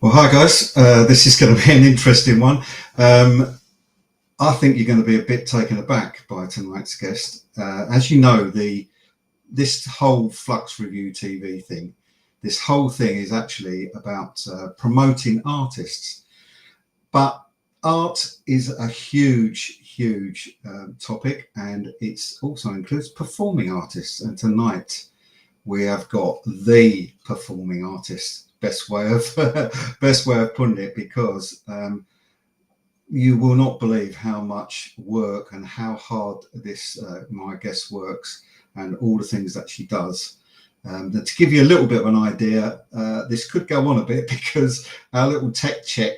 Well, hi guys. This is going to be an interesting one. I think you're going to be a bit taken aback by tonight's guest. As you know, this whole Flux Review TV thing, this whole thing is actually about promoting artists. But art is a huge topic, and it also includes performing artists. And tonight we have got the performing artist. Best way of putting it, because you will not believe how much work and how hard this my guest works, and all the things that she does. To give you a little bit of an idea, this could go on a bit because our little tech check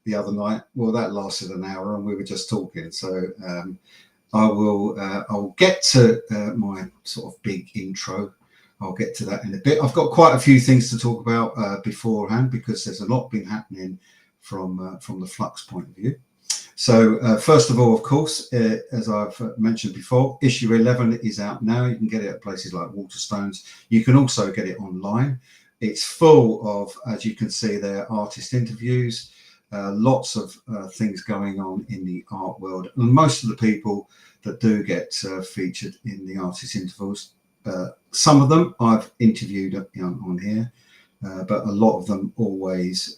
the other night, well, that lasted an hour and we were just talking. So I'll get to my sort of big intro. I'll get to that in a bit. I've got quite a few things to talk about beforehand, because there's a lot been happening from the Flux point of view. So first of all, of course, as I've mentioned before, issue 11 is out now. You can get it at places like Waterstones. You can also get it online. It's full of, as you can see there, artist interviews, lots of things going on in the art world. And most of the people that do get featured in the artist interviews, some of them I've interviewed on here, but a lot of them always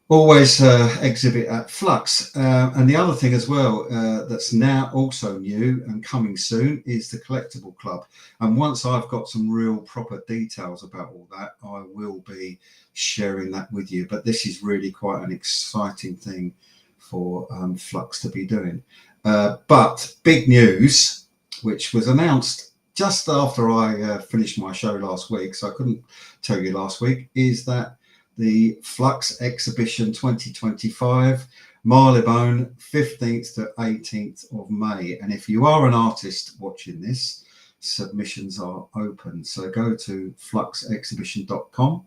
exhibit at Flux. And the other thing as well that's now also new and coming soon is the Collectible Club. And once I've got some real proper details about all that, I will be sharing that with you. But this is really quite an exciting thing for Flux to be doing. But big news, which was announced just after I finished my show last week, so I couldn't tell you last week, is that the Flux Exhibition 2025, Marylebone, 15th to 18th of May. And if you are an artist watching this, submissions are open. So go to fluxexhibition.com,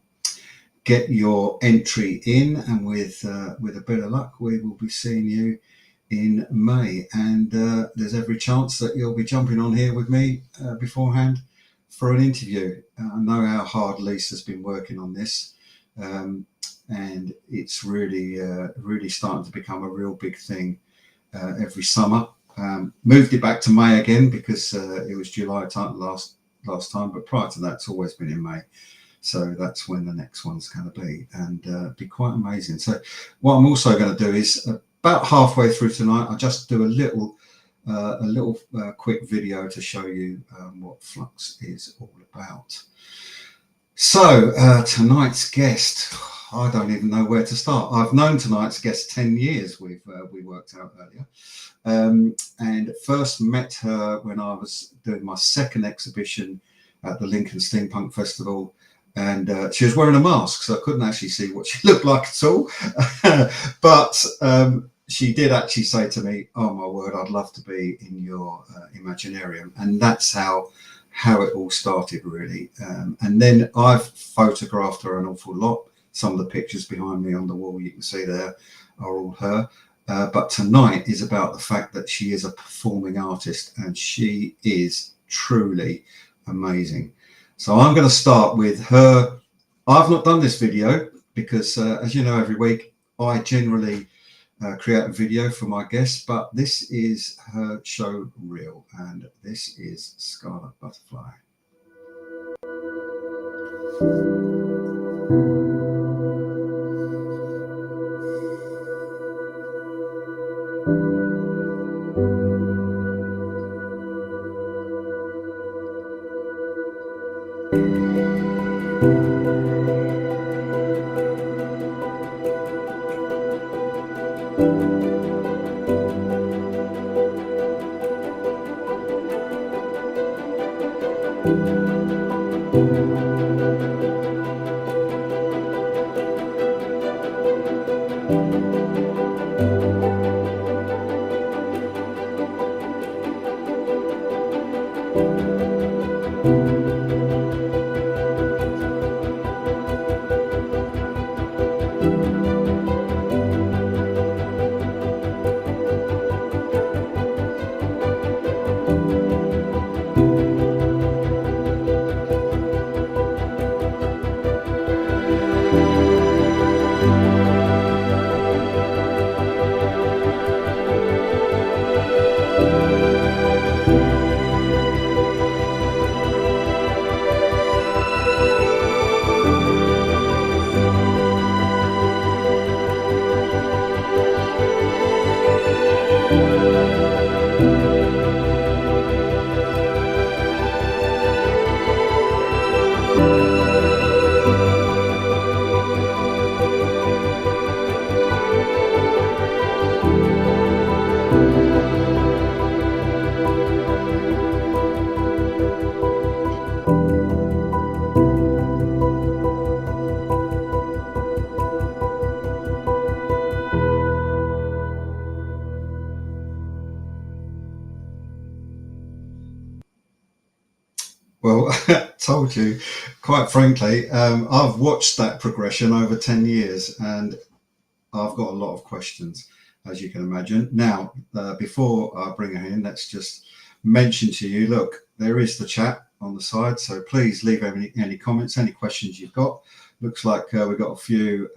get your entry in, and with a bit of luck, we will be seeing you in May. And there's every chance that you'll be jumping on here with me beforehand for an interview. I know how hard Lisa's been working on this. And it's really starting to become a real big thing every summer. Moved it back to May again because it was July time last time, but prior to that, it's always been in May. So that's when the next one's going to be, and be quite amazing. So what I'm also going to do is about halfway through tonight, I'll just do a little quick video to show you what Flux is all about. So tonight's guest, I don't even know where to start. I've known tonight's guest 10 years. We worked out earlier, and first met her when I was doing my second exhibition at the Lincoln Steampunk Festival, and she was wearing a mask, so I couldn't actually see what she looked like at all. But she did actually say to me, "Oh my word, I'd love to be in your Imaginarium," and that's how it all started, really. And then I've photographed her an awful lot. Some of the pictures behind me on the wall you can see there are all her. But tonight is about the fact that she is a performing artist, and she is truly amazing. So I'm going to start with her. I've not done this video because, as you know, every week I generally create a video for my guests, but this is her show reel, and this is Scarlet Butterfly. told you, quite frankly, I've watched that progression over 10 years and I've got a lot of questions, as you can imagine. Now, before I bring her in, let's just mention to you, look, there is the chat on the side, so please leave any comments, any questions you've got. Looks like we've got a few.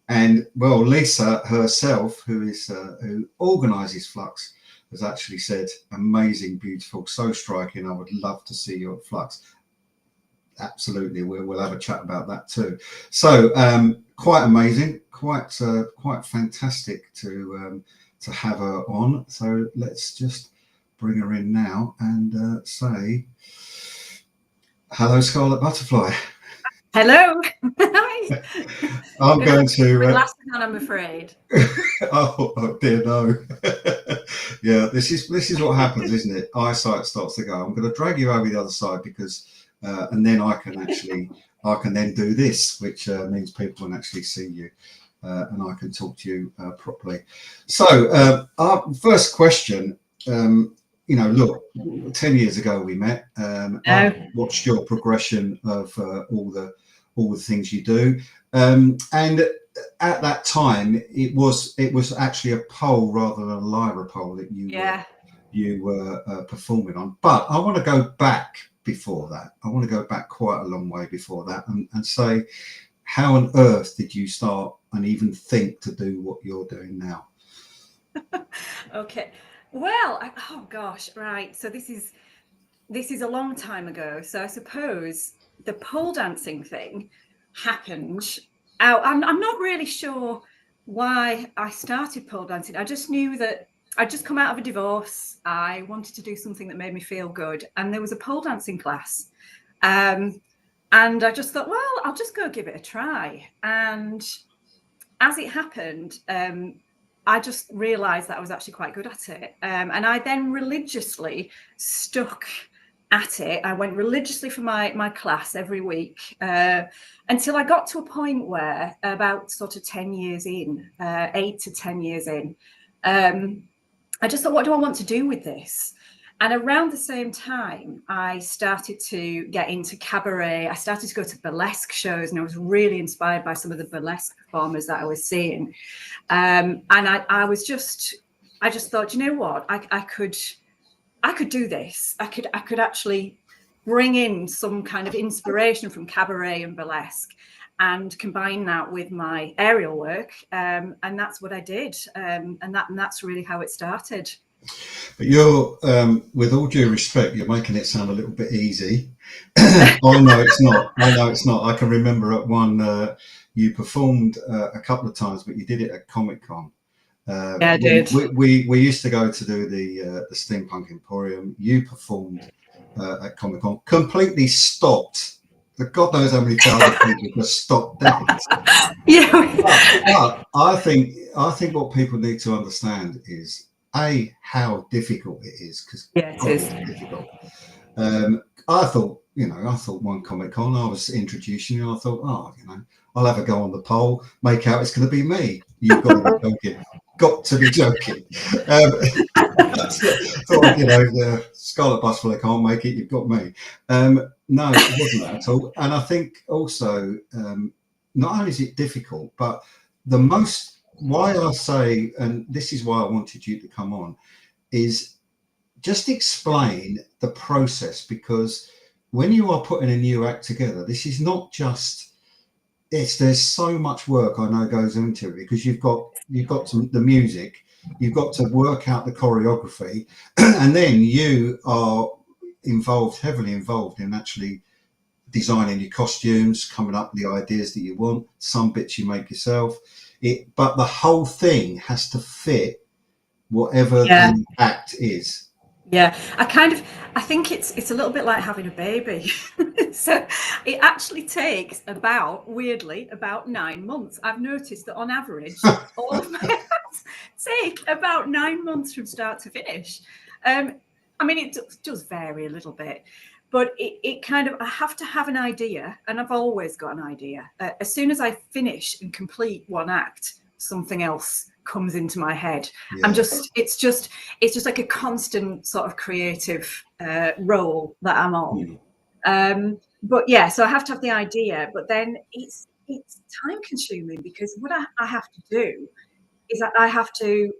And well, Lisa herself, who organises Flux, has actually said, amazing, beautiful, so striking. I would love to see you at Flux. Absolutely, we'll have a chat about that too. So quite amazing, quite fantastic to have her on. So let's just bring her in now and say hello, Scarlet Butterfly. Hello. Hi. I'm going to. Glasses on, I'm afraid. Oh dear, no. Yeah, this is what happens, isn't it? Eyesight starts to go. I'm going to drag you over the other side because, and then I can then do this, which means people can actually see you, and I can talk to you properly. So, our first question. Look, 10 years ago we met. I watched your progression of all the things you do, and at that time it was actually a pole rather than a lyra pole that you were performing on. But I want to go back before that. I want to go back quite a long way before that and say, how on earth did you start and even think to do what you're doing now? Okay. Well, oh gosh, right. So this is a long time ago. So I suppose the pole dancing thing happened out. I'm not really sure why I started pole dancing. I just knew that I'd just come out of a divorce. I wanted to do something that made me feel good, and there was a pole dancing class. And I just thought, well, I'll just go give it a try. And as it happened, I just realised that I was actually quite good at it. And I then religiously stuck at it. I went religiously for my class every week until I got to a point where about sort of 10 years in, 8 to 10 years in, I just thought, what do I want to do with this? And around the same time, I started to get into cabaret. I started to go to burlesque shows, and I was really inspired by some of the burlesque performers that I was seeing. And I just thought, you know what, I could do this. I could actually bring in some kind of inspiration from cabaret and burlesque and combine that with my aerial work. And that's what I did. And that's really how it started. But you're, with all due respect, you're making it sound a little bit easy. I know it's not. I can remember at one, you performed a couple of times, but you did it at Comic-Con. Yeah, I did. We used to go to do the Steampunk Emporium. You performed at Comic-Con, completely stopped. God knows how many thousand people just stopped dancing. Yeah. But I think what people need to understand is how difficult it is, because it is difficult. I thought one Comic-Con I was introducing you, and I thought, I'll have a go on the pole, make out it's going to be me. You've got to be joking. Got to be joking. Thought, the Scarlet Butterfly can't make it. You've got me. No, it wasn't that at all. And I think also, not only is it difficult, but why I say, and this is why I wanted you to come on, is just explain the process, because when you are putting a new act together, this is not just, there's so much work I know goes into it, because you've got the music, you've got to work out the choreography, and then you are heavily involved in actually designing your costumes, coming up with the ideas that you want. Some bits you make yourself. But the whole thing has to fit whatever the act is. Yeah, I think it's a little bit like having a baby. So it actually takes weirdly about 9 months. I've noticed that on average, all of my acts take about 9 months from start to finish. I mean, it does vary a little bit, but I have to have an idea, and I've always got an idea. As soon as I finish and complete one act, something else comes into my head. Yeah. It's just like a constant sort of creative role that I'm on. But yeah, so I have to have the idea, but then it's time consuming, because what I have to do is that I have to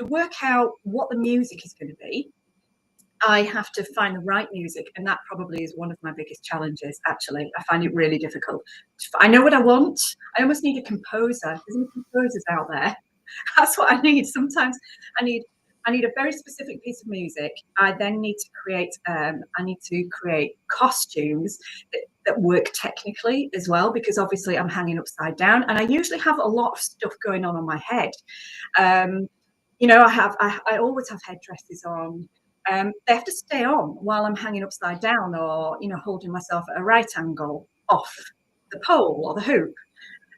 work out what the music is going to be. I have to find the right music, and that probably is one of my biggest challenges, actually. I find it really difficult. I know what I want. I almost need a composer. There's any composers out there? That's what I need. Sometimes I need a very specific piece of music. I then need to create costumes that work technically as well, because obviously I'm hanging upside down, and I usually have a lot of stuff going on my head. You know, I always have headdresses on. They have to stay on while I'm hanging upside down, or, you know, holding myself at a right angle off the pole or the hoop.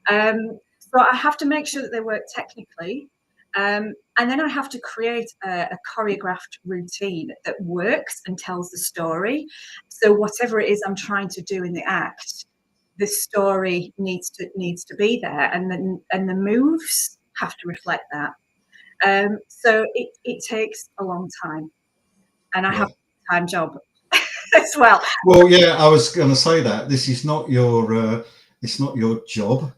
So I have to make sure that they work technically. And then I have to create a choreographed routine that works and tells the story. So whatever it is I'm trying to do in the act, the story needs to be there, and the moves have to reflect that. So it takes a long time, and I have a time job as well. Well, yeah, I was going to say that this is not your it's not your job.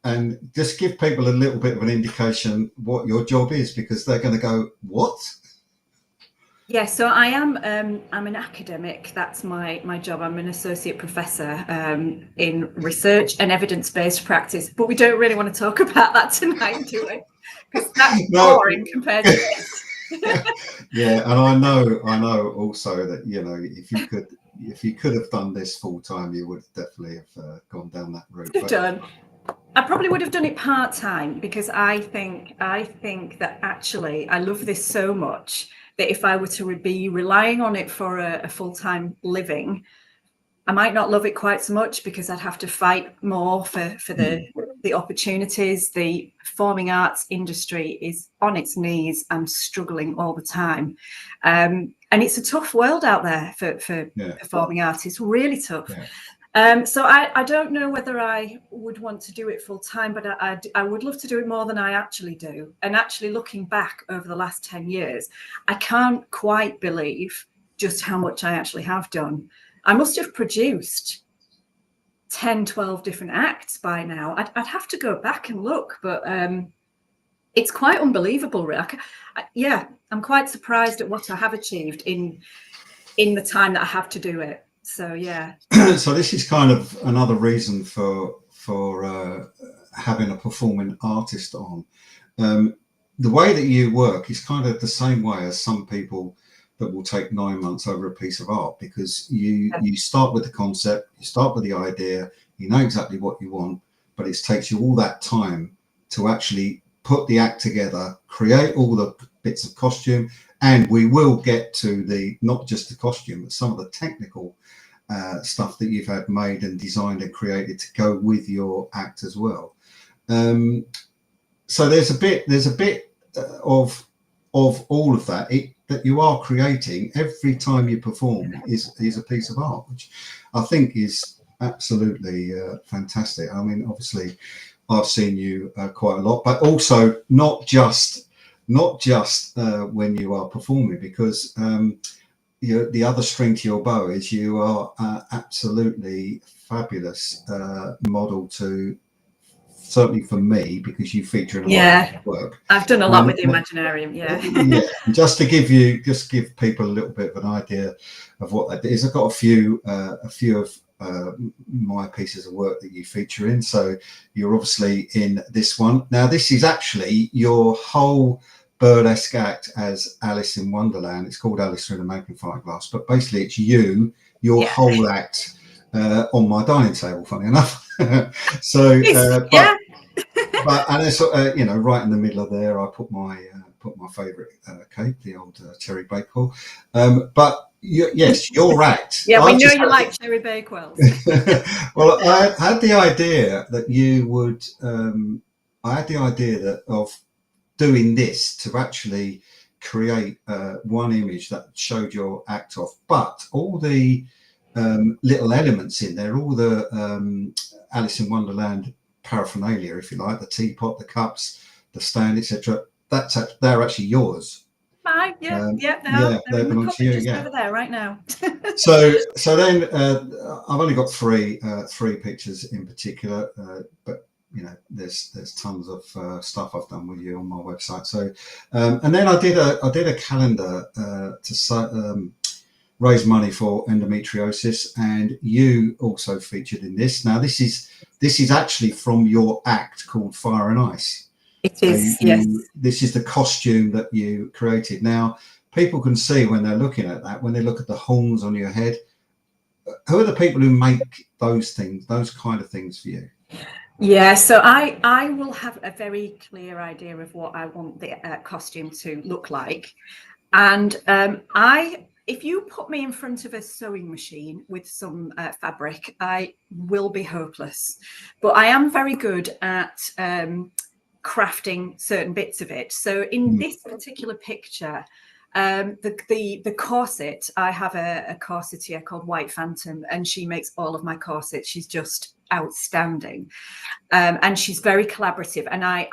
And just give people a little bit of an indication what your job is, because they're going to go, what? Yeah, so I am. I'm an academic. That's my job. I'm an associate professor in research and evidence-based practice. But we don't really want to talk about that tonight, do we? Because that's boring compared to this. Yeah, and I know also that, you know, if you could have done this full time, you would definitely have gone down that route. I probably would have done it part-time, because I think that actually I love this so much that if I were to be relying on it for a full-time living, I might not love it quite so much, because I'd have to fight more for the opportunities. The performing arts industry is on its knees and struggling all the time. And it's a tough world out there for performing artists, really tough. Yeah. So I don't know whether I would want to do it full time, but I would love to do it more than I actually do. And actually, looking back over the last 10 years, I can't quite believe just how much I actually have done. I must have produced 10, 12 different acts by now. I'd have to go back and look, but it's quite unbelievable. Yeah, I'm quite surprised at what I have achieved in the time that I have to do it. So yeah. So this is kind of another reason for having a performing artist on. The way that you work is kind of the same way as some people that will take 9 months over a piece of art, because you start with the concept, you start with the idea, you know exactly what you want, but it takes you all that time to actually put the act together, create all the bits of costume, and we will get to not just the costume, but some of the technical stuff that you've had made and designed and created to go with your act as well. So there's a bit of all of that that you are creating every time you perform is a piece of art, which I think is absolutely fantastic. I mean, obviously, I've seen you quite a lot, but also not just when you are performing, because the other string to your bow is you are absolutely fabulous model to, certainly for me, because you feature in a lot of work. I've done a lot with the Imaginarium. Yeah. Just to give people a little bit of an idea of what that is, I've got a few of my pieces of work that you feature in. So you're obviously in this one. Now this is actually your whole burlesque act as Alice in Wonderland. It's called Alice Through the Magnifying Glass, but basically it's your whole act on my dining table, funny enough. So but and it's you know, right in the middle of there I put my favorite cake, the old cherry bakewell. But yes, your act. Yeah, we know you like cherry bakewells. Well, I had the idea that you would. I had the idea of doing this to actually create one image that showed your act off, but all the little elements in there, all the Alice in Wonderland paraphernalia, if you like, the teapot, the cups, the stand, etc. They're actually yours. Fine, yeah, they they're in the belong to you. cupboard just Yeah. over there right now. So then I've only got three pictures in particular, but you know, there's tons of stuff I've done with you on my website. So and then I did a calendar to raise money for endometriosis, and you also featured in this. Now this is actually from your act called Fire and Ice. It is, yes. This is the costume that you created. Now, people can see when they're looking at that, when they look at the horns on your head, who are the people who make those things, those kind of things for you? Yeah, so I will have a very clear idea of what I want the costume to look like. And if you put me in front of a sewing machine with some fabric, I will be hopeless. But I am very good at crafting certain bits of it. So in this particular picture, the corset, I have a corsetier called White Phantom, and she makes all of my corsets. She's just outstanding. And she's very collaborative, and I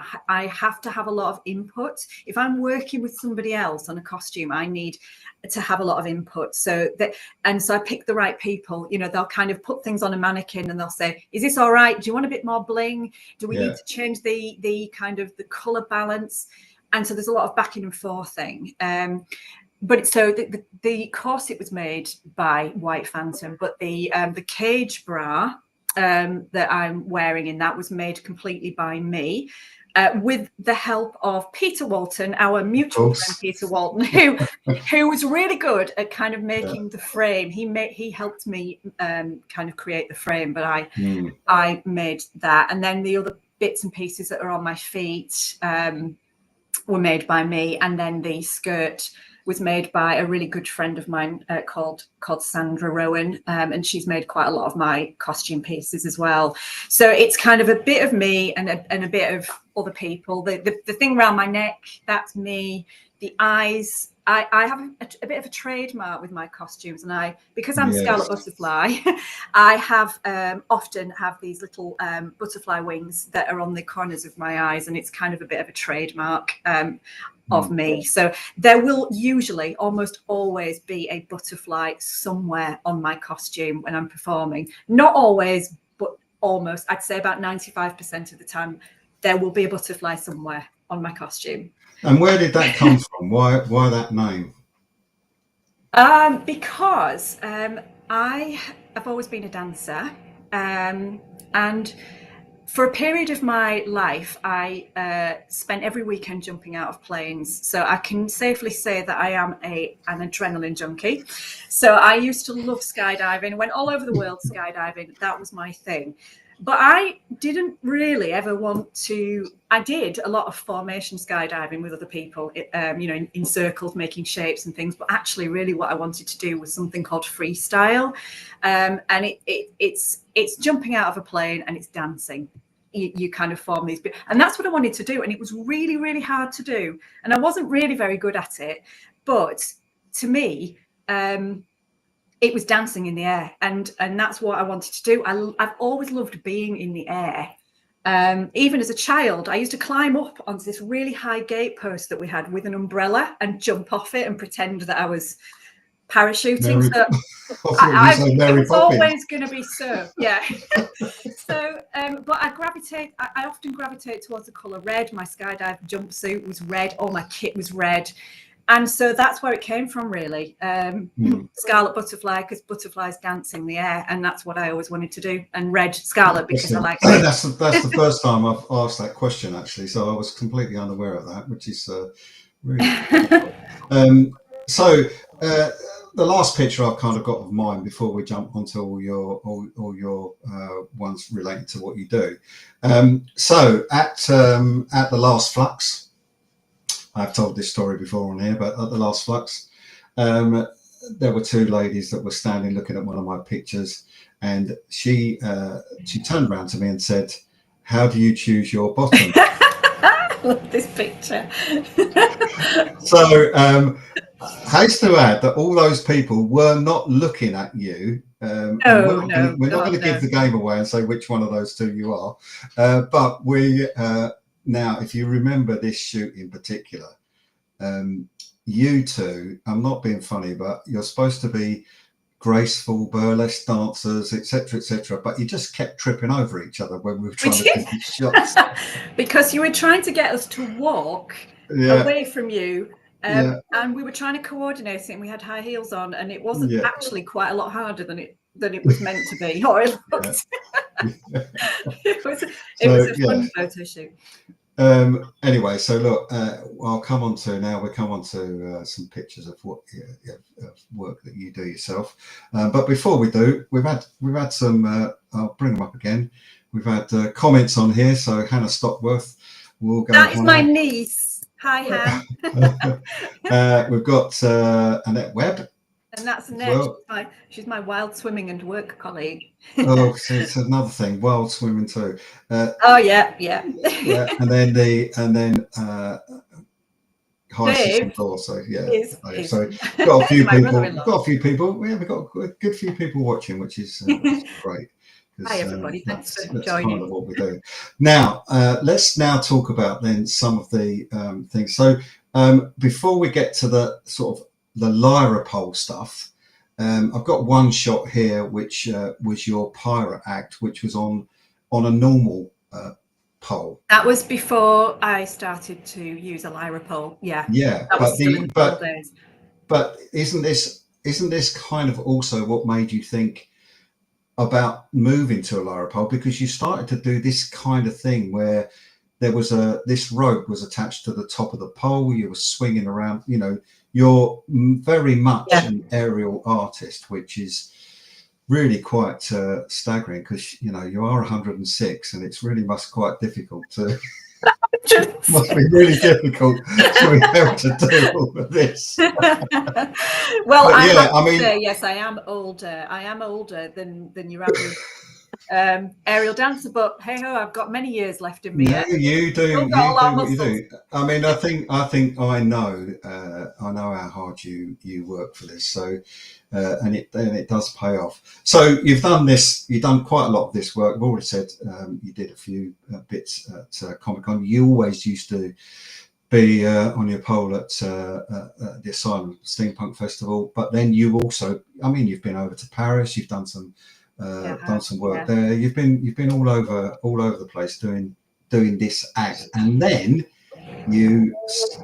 have to have a lot of input. If I'm working with somebody else on a costume, I need to have a lot of input. So I pick the right people. You know, they'll kind of put things on a mannequin and they'll say, is this all right? Do you want a bit more bling? Do we need to change the kind of the color balance? And so there's a lot of backing and forthing. But so the corset was made by White Phantom, but the cage bra that I'm wearing in that was made completely by me, with the help of Peter Walton, our mutual friend Peter Walton, who was really good at kind of making the frame. He helped me kind of create the frame, but I made that, and then the other bits and pieces that are on my feet were made by me, and then the skirt was made by a really good friend of mine called Sandra Rowan, and she's made quite a lot of my costume pieces as well. So it's kind of a bit of me and a bit of other people. The thing around my neck, that's me. The eyes, I have a bit of a trademark with my costumes, and because I'm Scarlet Butterfly, I have often have these little butterfly wings that are on the corners of my eyes, and it's kind of a bit of a trademark of me. So there will usually almost always be a butterfly somewhere on my costume when I'm performing. Not always, but almost. I'd say about 95% of the time there will be a butterfly somewhere on my costume. And where did that come from? Why that name? Because I have always been a dancer, and for a period of my life, I spent every weekend jumping out of planes. So I can safely say that I am an adrenaline junkie. So I used to love skydiving, went all over the world skydiving. That was my thing. But I didn't really ever want to. I did a lot of formation skydiving with other people, in circles, making shapes and things. But actually, really, what I wanted to do was something called freestyle, and it's jumping out of a plane and it's dancing. You kind of form these, and that's what I wanted to do. And it was really, really hard to do, and I wasn't really very good at it. But to me, it was dancing in the air, and that's what I wanted to do. I've always loved being in the air. Even as a child, I used to climb up onto this really high gate post that we had with an umbrella and jump off it and pretend that I was parachuting. It was always going to be so, yeah. So, but I often gravitate towards the colour red. My skydive jumpsuit was red. All my kit was red. And so that's where it came from, really. Scarlet Butterfly, because butterflies dance in the air, and that's what I always wanted to do. And red Scarlet because I like it. That's the first time I've asked that question, actually. So I was completely unaware of that, which is really. The last picture I've kind of got of mine before we jump onto all your ones relating to what you do. So at the last Flux. I've told this story before on here, but at the last Flux, there were two ladies that were standing looking at one of my pictures, and she turned around to me and said, "How do you choose your bottom?" I love this picture. So, haste to add that all those people were not looking at you And No, no, we're not God, going to no. give the game away and say which one of those two you are. But we now, if you remember this shoot in particular, you two, I'm not being funny, but you're supposed to be graceful burlesque dancers, etc., but you just kept tripping over each other when we were trying to do these shots. Because you were trying to get us to walk away from you, and we were trying to coordinate it, and we had high heels on, and it wasn't actually quite a lot harder than it was meant to be, or it looked. It was a fun photo shoot. Anyway, so look, I'll come on to now. We'll come on to some pictures of what of work that you do yourself. But before we do, we've had some. I'll bring them up again. We've had comments on here. So Hannah Stockworth will go. That is my niece. Hi, Han. We've got Annette Webb. And that's Annette. Well, she's my wild swimming and work colleague. Oh, so it's another thing. Wild swimming too. Oh yeah. And then high season door. So so got a few people. Got a few people. Yeah, we've got a good few people watching, which is great. Hi everybody. Thanks for that's joining. Kind of what we're doing. Now, let's now talk about then some of the things. So before we get to the sort of the Lyra pole stuff, I've got one shot here which was your pirate act, which was on a normal pole. That was before I started to use a Lyra pole. Yeah but isn't this kind of also what made you think about moving to a Lyra pole? Because you started to do this kind of thing where there was this rope was attached to the top of the pole, you were swinging around, you're very much an aerial artist, which is really quite staggering, because you are 106 and it's really quite difficult to must be really difficult to be able to do all of this. Well, I mean, say, yes, I am older than your average aerial dancer, but hey ho, I've got many years left in me. No, you do what you do. I mean, I think I know how hard you work for this. So and it does pay off. So you've done quite a lot of this work. I've already said you did a few bits at Comic-Con. You always used to be on your pole at the Asylum Steampunk Festival, but then you also, I mean, you've been over to Paris. You've done some work there. You've been all over the place doing this act, and then you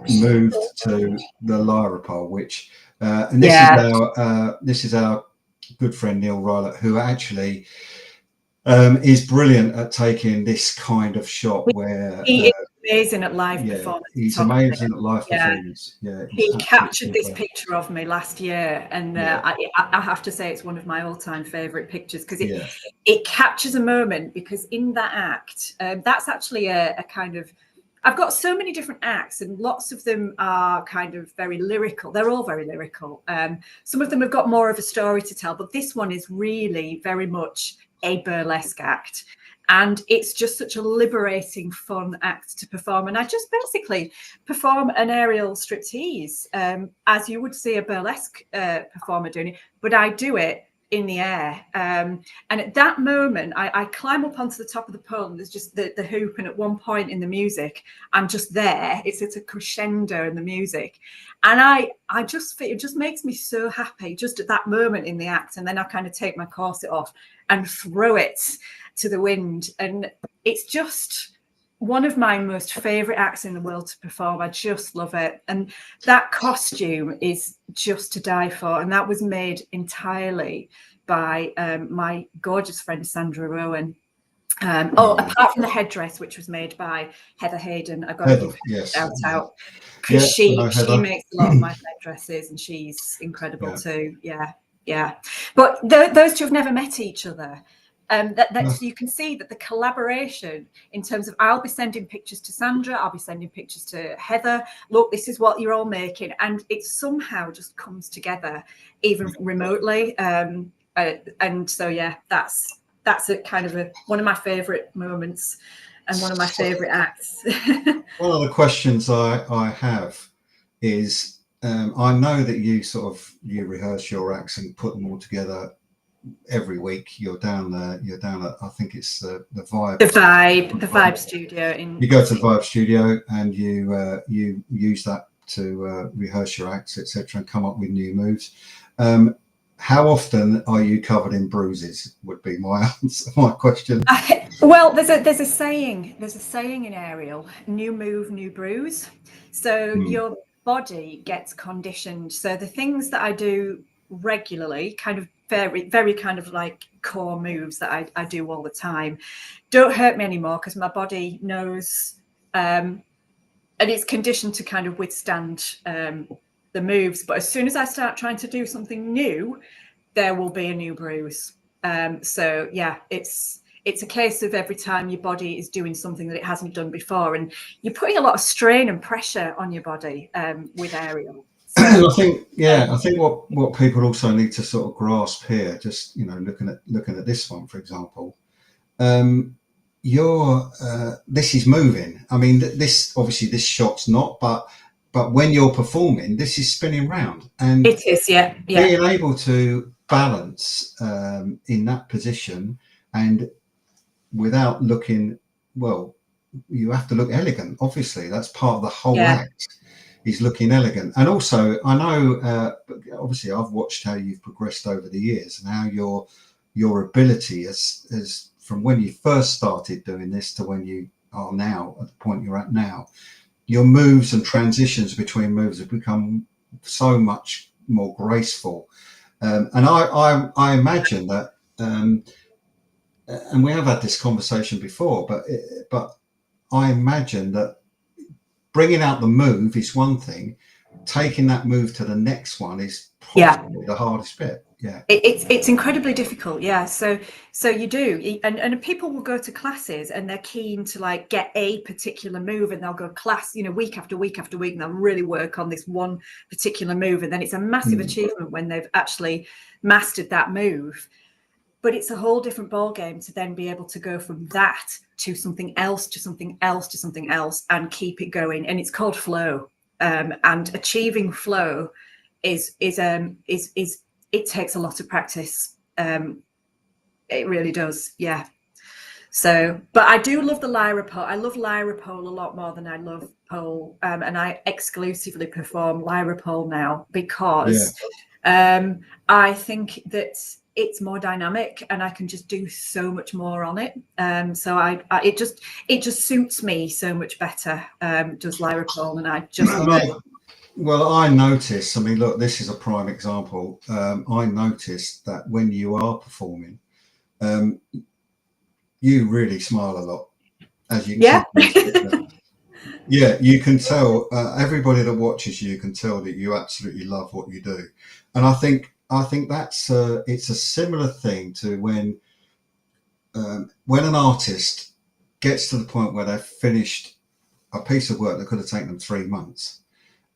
moved to the Lyra pole, which and this is our good friend Neil Rylott, who actually is brilliant at taking this kind of shot where he is amazing at live performance. He's amazing at live performance. Yeah, he captured this picture of me last year, and I have to say it's one of my all-time favorite pictures, because it captures a moment. Because in that act, that's actually a kind of, I've got so many different acts, and lots of them are kind of very lyrical. They're all very lyrical. Some of them have got more of a story to tell, but this one is really very much a burlesque act. And it's just such a liberating, fun act to perform. And I just basically perform an aerial striptease, as you would see a burlesque performer doing it, but I do it in the air. And at that moment, I climb up onto the top of the pole, and there's just the hoop. And at one point in the music, I'm just there. It's a crescendo in the music. And it just makes me so happy just at that moment in the act. And then I kind of take my corset off and throw it to the wind. And it's just one of my most favorite acts in the world to perform. I just love it. And that costume is just to die for. And that was made entirely by my gorgeous friend, Sandra Rowan. Apart from the headdress, which was made by Heather Hayden. I've got to give her a shout out, because she makes a lot of my headdresses, and she's incredible too. Yeah. But those two have never met each other. You can see that the collaboration in terms of, I'll be sending pictures to Sandra, I'll be sending pictures to Heather. Look, this is what you're all making, and it somehow just comes together, even remotely. And so that's a kind of one of my favorite moments and one of my favorite acts. One of the questions I have is, I know that you rehearse your acts and put them all together every week you're down there. You're down at, I think it's the Vibe. The Vibe Studio in. You go to the Vibe Studio and you use that to rehearse your acts, etc., and come up with new moves. How often are you covered in bruises? Would be my answer, my question. Well, there's a saying. There's a saying in aerial: new move, new bruise. So your body gets conditioned. So the things that I do regularly, kind of very kind of like core moves that I do all the time, don't hurt me anymore because my body knows, and it's conditioned to kind of withstand the moves. But as soon as I start trying to do something new, there will be a new bruise. So yeah, it's a case of every time your body is doing something that it hasn't done before, and you're putting a lot of strain and pressure on your body with aerial. So, I think what people also need to sort of grasp here, just looking at this one, for example, this is moving. I mean, this obviously this shot's not, but when you're performing, this is spinning round, and it is, yeah. Being able to balance in that position and without looking, well, you have to look elegant. Obviously, that's part of the whole act. Is looking elegant. And also, I know, obviously, I've watched how you've progressed over the years and how your ability is from when you first started doing this to when you are now at the point you're at now. Your moves and transitions between moves have become so much more graceful. And I imagine that, and we have had this conversation before, but I imagine that bringing out the move is one thing. Taking that move to the next one is possibly the hardest bit. Yeah, it's incredibly difficult. Yeah, so you do, and people will go to classes and they're keen to like get a particular move, and they'll go class, week after week after week, and they'll really work on this one particular move, and then it's a massive achievement when they've actually mastered that move. But it's a whole different ball game to then be able to go from that to something else, to something else, to something else, and keep it going. And it's called flow. And achieving flow is it takes a lot of practice. It really does. Yeah. So, but I do love the lyra pole. I love lyra pole a lot more than I love pole. And I exclusively perform lyra pole now because I think that it's more dynamic and I can just do so much more on it. So it just suits me so much better. Does lyra pole, and I just love it. Well, I noticed, I mean, look, this is a prime example. I noticed that when you are performing, you really smile a lot, as you can see. Yeah, you can tell, everybody that watches you can tell that you absolutely love what you do. And I think that's it's a similar thing to when an artist gets to the point where they've finished a piece of work that could have taken them 3 months.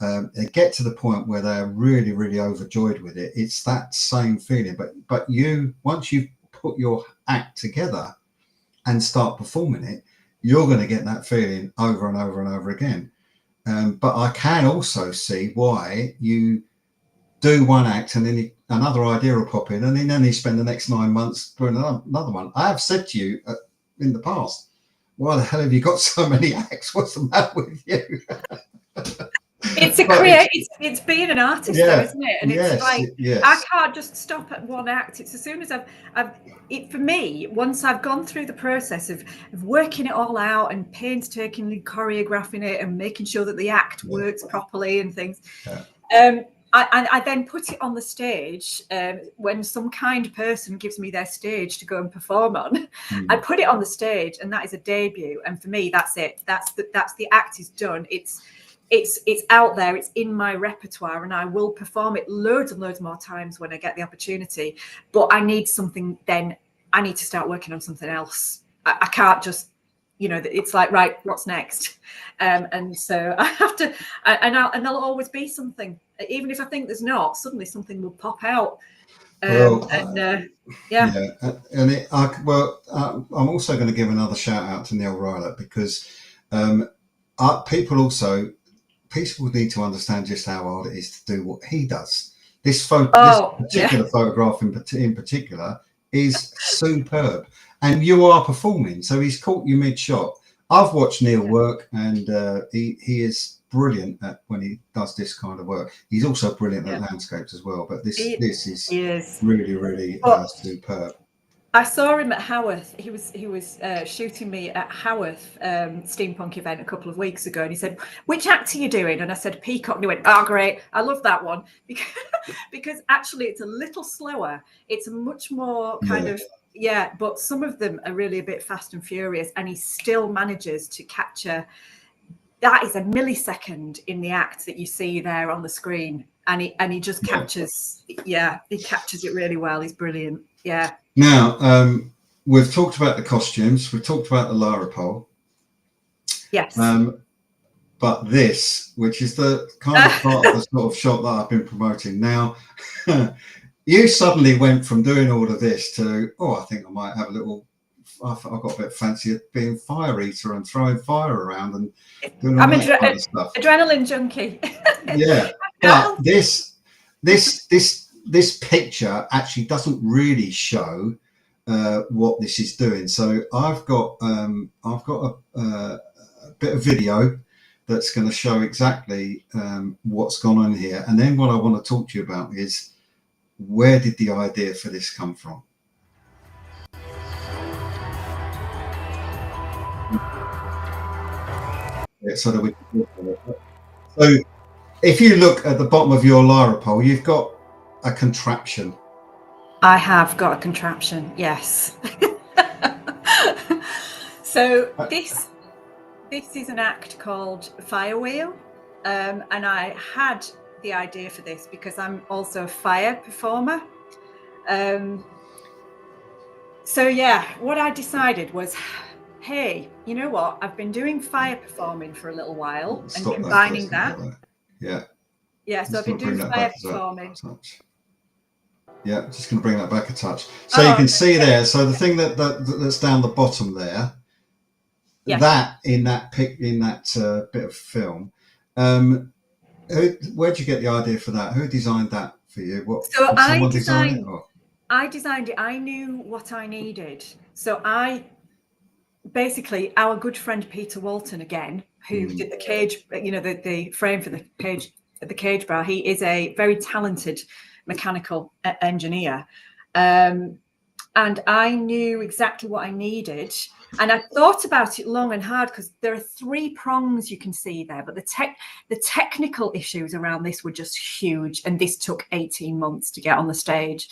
They get to the point where they're really, really overjoyed with it. It's that same feeling. But once you've put your act together and start performing it, you're going to get that feeling over and over and over again. But I can also see why you do one act and then another idea will pop in, and then you spend the next 9 months doing another one. I have said to you in the past, why the hell have you got so many acts? What's the matter with you? It's being an artist, though, isn't it? And it's like I can't just stop at one act. It's as soon as for me, once I've gone through the process of working it all out and painstakingly choreographing it and making sure that the act works properly and things. I then put it on the stage when some kind person gives me their stage to go and perform on. I put it on the stage, and that is a debut. And for me, that's it. That's the act is done. It's out there. It's in my repertoire, and I will perform it loads and loads more times when I get the opportunity. But I need something. Then I need to start working on something else. I can't just. It's like, right, what's next? And so I have to, and there'll always be something, even if I think there's not. Suddenly, something will pop out. I'm also going to give another shout out to Neil Ryler, because people need to understand just how hard it is to do what he does. This Oh, particular photograph in particular is superb, and you are performing. So he's caught you mid-shot. I've watched Neil work, and he is brilliant at when he does this kind of work. He's also brilliant at landscapes as well. But this is really superb. I saw him at Haworth. He was shooting me at Haworth steampunk event a couple of weeks ago, and he said, "Which act are you doing?" And I said, "Peacock." And he went, "Oh, great! I love that one," because actually it's a little slower. It's a much more kind of but some of them are really a bit fast and furious, and he still manages to capture. That is a millisecond in the act that you see there on the screen, and he just captures. Yeah, he captures it really well. He's brilliant. Yeah. Now, we've talked about the costumes. We've talked about the Lyra pole. Yes. But this, which is the kind of part of the sort of shot that I've been promoting now, you suddenly went from doing all of this to, I think I might have a little. I've got a bit fancy at being fire eater and throwing fire around and doing all that kind of stuff. Adrenaline junkie. Yeah, but this picture actually doesn't really show what this is doing. So I've got a bit of video that's going to show exactly what's gone on here, and then what I want to talk to you about is where did the idea for this come from? So if you look at the bottom of your Lyra pole, you've got a contraption. I have got a contraption, yes. So this is an act called Firewheel, and I had the idea for this because I'm also a fire performer. So yeah, what I decided was, hey, you know what? I've been doing fire performing for a little while and combining that. Yeah, so I've been doing fire performing. Yeah, just going to bring that back a touch. So you can see there. So the thing that's down the bottom there, that in that bit of film, where'd you get the idea for that? Who designed that for you? So I designed it. I knew what I needed. So basically, our good friend Peter Walton again, who did the cage, the frame for the cage bar. He is a very talented mechanical engineer, and I knew exactly what I needed, and I thought about it long and hard because there are 3 prongs you can see there, but the technical issues around this were just huge, and this took 18 months to get on the stage.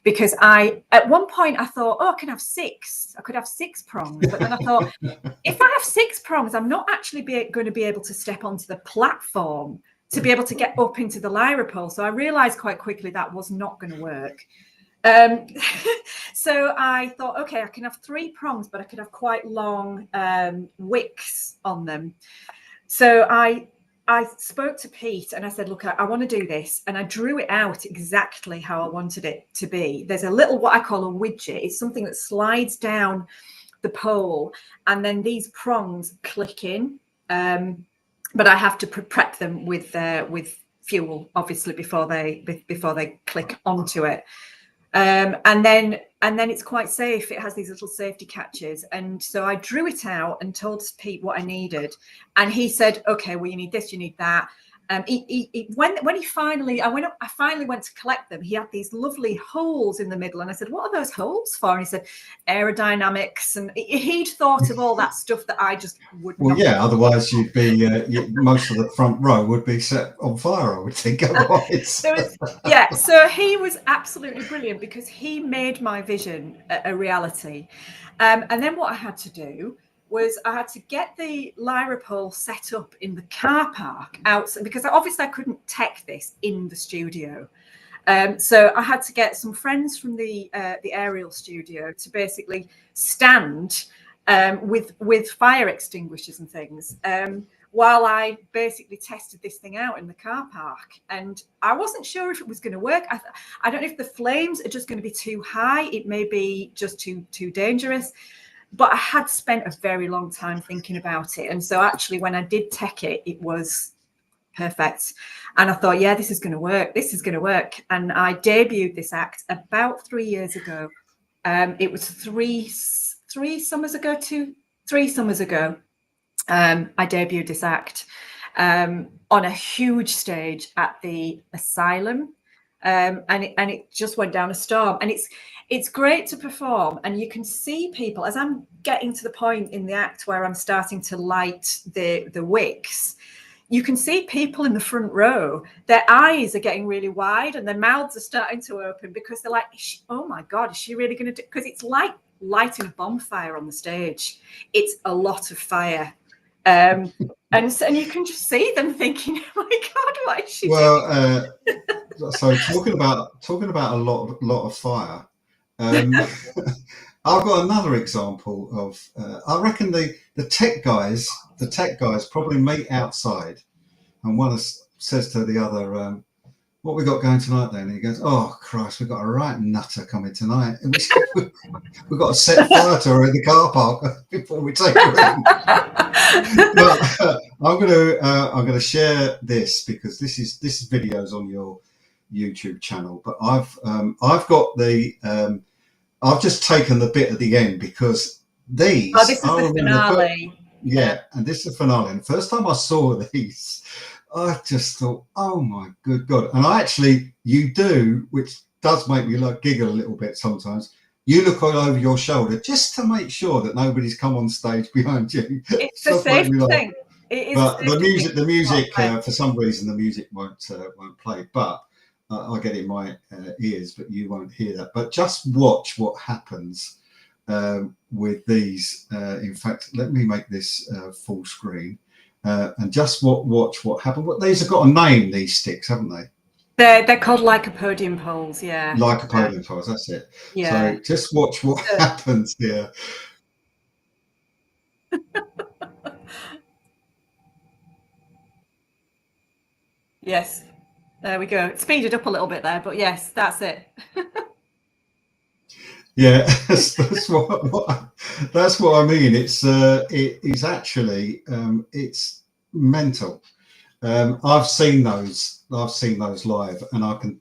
Because at one point I thought, I could have 6 prongs. But then I thought, if I have 6 prongs, I'm not actually going to be able to step onto the platform to be able to get up into the Lyra pole. So I realized quite quickly that was not going to work. So I thought, okay, I can have 3 prongs, but I could have quite long wicks on them. So I spoke to Pete and I said, look, I want to do this. And I drew it out exactly how I wanted it to be. There's a little, what I call a widget. It's something that slides down the pole and then these prongs click in. But I have to prep them with fuel, obviously, before they click onto it. And then it's quite safe. It has these little safety catches. And so I drew it out and told Pete what I needed. And he said, okay, well, you need this, you need that. When I finally went to collect them, he had these lovely holes in the middle. And I said, what are those holes for? And he said, aerodynamics. And he'd thought of all that stuff that I just would not. Well, yeah, otherwise you'd be, most of the front row would be set on fire, I would think, otherwise. So he was absolutely brilliant because he made my vision a reality. And then what I had to do was I had to get the Lyra pole set up in the car park outside, because obviously I couldn't tech this in the studio. So I had to get some friends from the aerial studio to basically stand with fire extinguishers and things while I basically tested this thing out in the car park. And I wasn't sure if it was going to work. I don't know if the flames are just going to be too high. It may be just too dangerous. But I had spent a very long time thinking about it. And so actually when I did tech it, it was perfect. And I thought, yeah, this is going to work. This is going to work. And I debuted this act about 3 years ago. It was three summers ago. I debuted this act on a huge stage at the Asylum, and it just went down a storm. And it's great to perform, and you can see people as I'm getting to the point in the act where I'm starting to light the wicks. You can see people in the front row, their eyes are getting really wide and their mouths are starting to open because they're like, oh my God, is she really going to do? Because it's like lighting a bonfire on the stage. It's a lot of fire. And you can just see them thinking, oh my God, what is she doing? So talking about a lot of fire, I've got another example of. I reckon the tech guys probably meet outside, and one says to the other, "What we got going tonight?" Then and he goes, "Oh Christ, we've got a right nutter coming tonight. We've got to set fire to her in the car park before we take her in." But I'm gonna share this because this is videos on your YouTube channel. But I've got the I've just taken the bit at the end because these. Oh, this is the finale. And this is the finale. And the first time I saw these, I just thought, oh my good God. And you do, which does make me giggle a little bit sometimes. You look all over your shoulder just to make sure that nobody's come on stage behind you. It's the safety thing. It is. But the music, for some reason, the music won't play. But I get it in my ears, but you won't hear that. But just watch what happens with these. In fact, let me make this full screen and just watch what happened. These have got a name, these sticks, haven't they? They're called lycopodium poles, yeah. Lycopodium poles, that's it. Yeah. So just watch what happens here. Yes. There we go. Speed it up a little bit there, but yes, that's it. Yeah, that's what I mean. It is actually it's mental. I've seen those live, and I can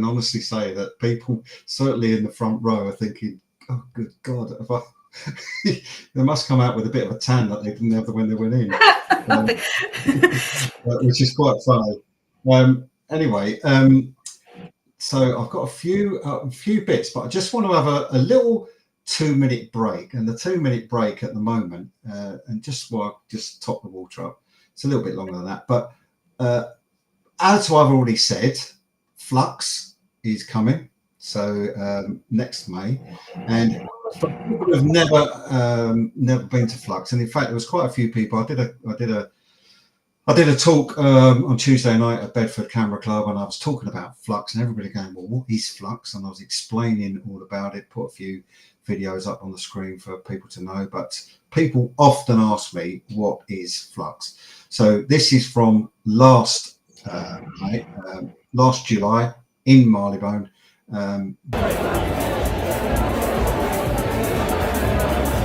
honestly say that people certainly in the front row are thinking, "Oh, good God, they must come out with a bit of a tan that they didn't have when they went in," which is quite funny. Anyway, so I've got a few bits, but I just want to have a little 2-minute break, and the 2-minute break at the moment, and just top the water up. It's a little bit longer than that, but as I've already said, Flux is coming, so next May, and for people who have never been to Flux, and in fact there was quite a few people. I did a talk on Tuesday night at Bedford Camera Club, and I was talking about Flux, and everybody going, "Well, what is Flux?" And I was explaining all about it, put a few videos up on the screen for people to know, but people often ask me, what is Flux? So this is from last July in Marylebone.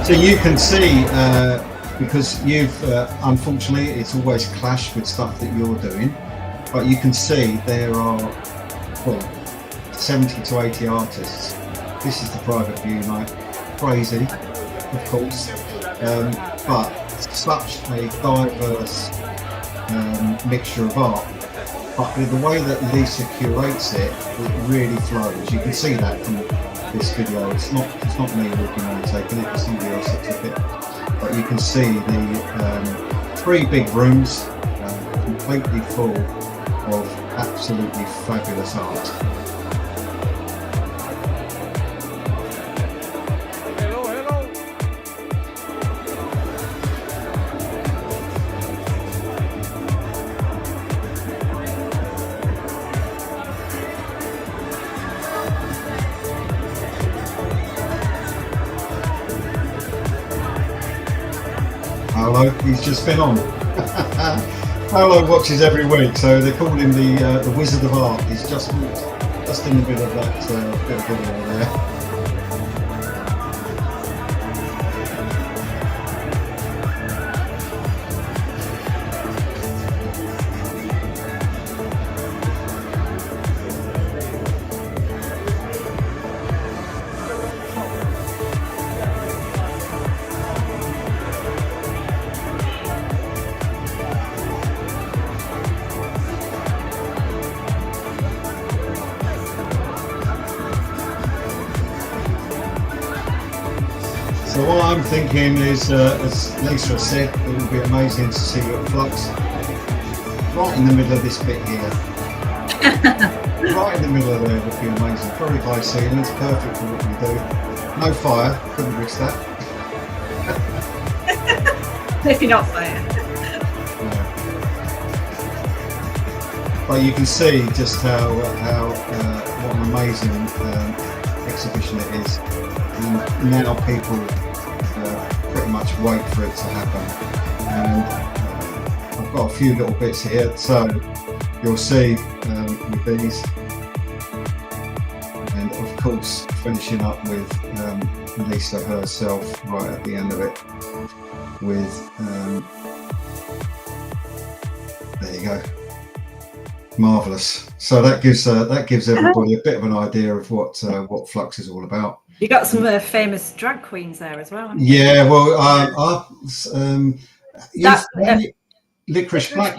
So you can see, because you've unfortunately it's always clashed with stuff that you're doing, but you can see there are 70 to 80 artists. This is the private view night. Crazy, of course, but such a diverse mixture of art. But with the way that Lisa curates it, it really flows. You can see that from this video. It's not me walking around taking it, it's somebody else that took it. But you can see the 3 big rooms completely full of absolutely fabulous art. Paolo, he's just been on. Paolo watches every week, so they call him the Wizard of Art. He's just in the middle of that bit of video there. So what I'm thinking is, as Lisa said, it would be amazing to see you at Flux, right in the middle of this bit here. Right in the middle of there would be amazing. Very high ceilings, perfect for what we do. No fire, couldn't risk that. Maybe not fire. But you can see just how what an amazing exhibition it is. And now people pretty much wait for it to happen. And I've got a few little bits here, so you'll see with these, and of course finishing up with Lisa herself right at the end of it with there you go, marvelous. So that gives everybody a bit of an idea of what Flux is all about. You got some famous drag queens there as well. Yeah, well, Licorice Black.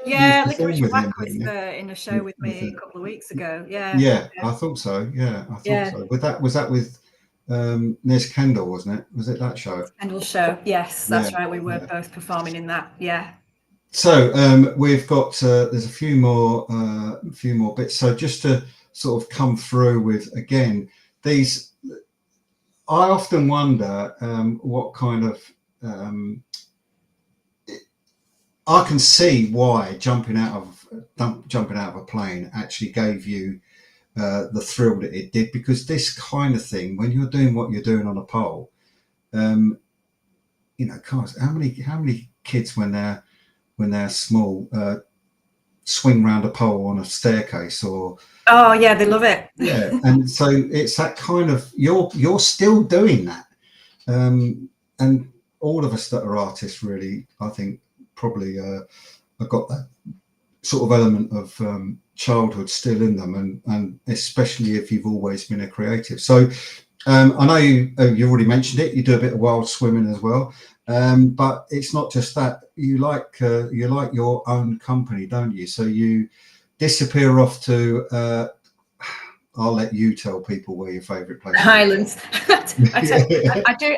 Licorice Black was in a show with me a couple of weeks ago. Yeah, I thought so. Yeah, I thought so. Was that with Nez Kendall, wasn't it? Was it that show? Kendall show. Yes, that's right. We were both performing in that. Yeah. So we've got there's a few more bits. So just to sort of come through with again these, I often wonder what kind of I can see why jumping out of a plane actually gave you the thrill that it did, because this kind of thing, when you're doing what you're doing on a pole, you know, guys, how many kids when they're small swing round a pole on a staircase or oh yeah, they love it. Yeah, and so it's that kind of you're still doing that, and all of us that are artists really, I think, probably have got that sort of element of childhood still in them, and especially if you've always been a creative. So I know you already mentioned it, you do a bit of wild swimming as well, but it's not just that. You like your own company, don't you? So you disappear off to I'll let you tell people where your favourite place is. Highlands.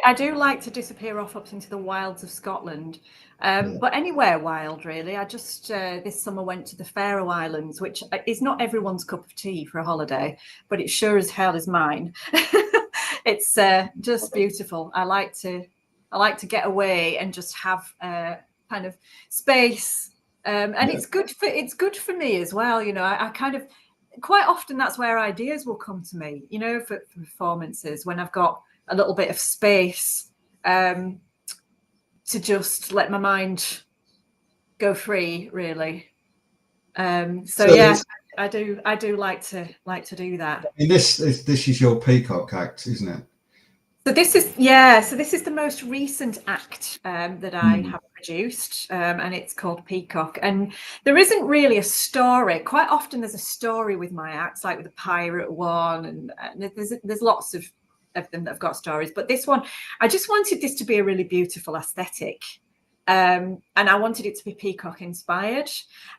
I do like to disappear off up into the wilds of Scotland, but anywhere wild really. I just this summer went to the Faroe Islands, which is not everyone's cup of tea for a holiday, but it sure as hell is mine. It's just beautiful. I like to get away and just have kind of space, and it's good for me as well. You know, I kind of quite often that's where ideas will come to me, you know, for performances, when I've got a little bit of space to just let my mind go free, really. So yeah, I do like to do that. And this is your Peacock act, isn't it? So this is the most recent act that I have produced, and it's called Peacock. And there isn't really a story. Quite often there's a story with my acts, like with the pirate one, and there's lots of them that have got stories. But this one, I just wanted this to be a really beautiful aesthetic, and I wanted it to be Peacock inspired.